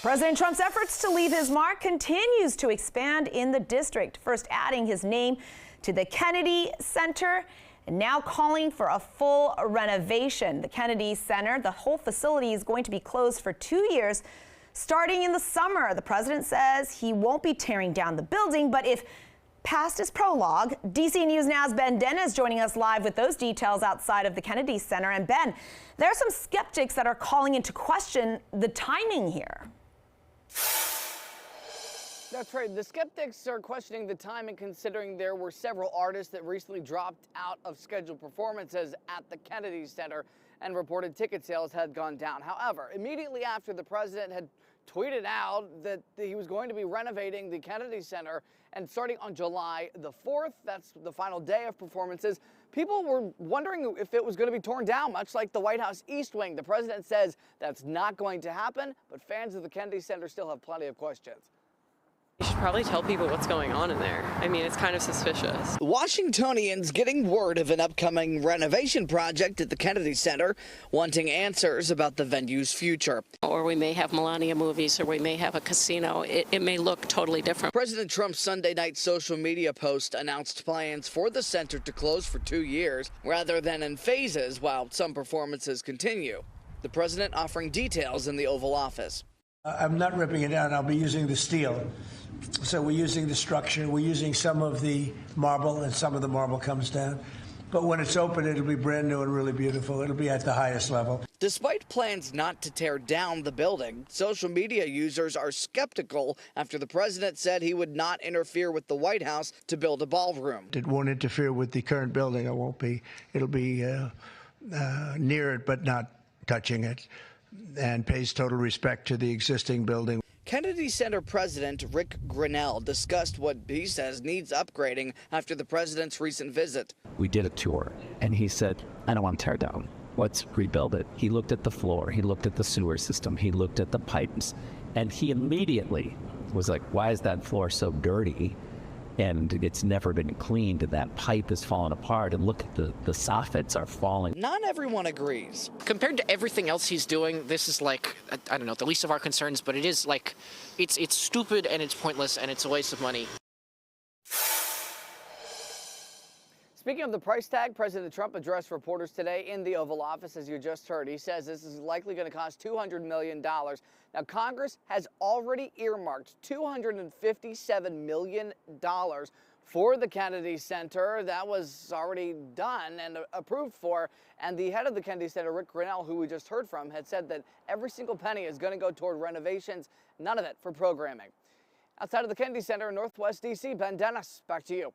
President Trump's efforts to leave his mark continues to expand in the district, first adding his name to the Kennedy Center and now calling for a full renovation. The Kennedy Center, the whole facility is going to be closed for 2 years, starting in the summer. The president says he won't be tearing down the building, but if past his prologue, DC News Now's Ben Dennis joining us live with those details outside of the Kennedy Center. And Ben, there are some skeptics that are calling into question the timing here. That's right. The skeptics are questioning the timing, considering there were several artists that recently dropped out of scheduled performances at the Kennedy Center and reported ticket sales had gone down. However, immediately after the president had tweeted out that he was going to be renovating the Kennedy Center, and starting on July the 4th, that's the final day of performances, people were wondering if it was going to be torn down, much like the White House East Wing. The president says that's not going to happen, but fans of the Kennedy Center still have plenty of questions. You should probably tell people what's going on in there. I mean, it's kind of suspicious. Washingtonians getting word of an upcoming renovation project at the Kennedy Center, wanting answers about the venue's future. Or we may have Melania movies, or we may have a casino. It may look totally different. President Trump's Sunday night social media post announced plans for the center to close for 2 years, rather than in phases while some performances continue. The president offering details in the Oval Office. I'm not ripping it down. I'll be using the steel. So we're using the structure. We're using some of the marble, and some of the marble comes down. But when it's open, it'll be brand new and really beautiful. It'll be at the highest level. Despite plans not to tear down the building, social media users are skeptical after the president said he would not interfere with the White House to build a ballroom. It won't interfere with the current building. It won't be. It'll be near it, but not touching it, and pays total respect to the existing building. Kennedy Center President Rick Grinnell discussed what he says needs upgrading after the president's recent visit. We did a tour, and he said, I don't want to tear it down. Let's rebuild it. He looked at the floor. He looked at the sewer system. He looked at the pipes. And he immediately was like, why is that floor so dirty? And it's never been cleaned, and that pipe is falling apart, and look at the soffits are falling. Not everyone agrees. Compared to everything else he's doing, this is like, I don't know, the least of our concerns, but it is like, it's stupid and it's pointless and it's a waste of money. Speaking of the price tag, President Trump addressed reporters today in the Oval Office, as you just heard. He says this is likely going to cost $200 million. Now, Congress has already earmarked $257 million for the Kennedy Center. That was already done and approved for. And the head of the Kennedy Center, Rick Grinnell, who we just heard from, had said that every single penny is going to go toward renovations, none of it for programming. Outside of the Kennedy Center in Northwest D.C., Ben Dennis, back to you.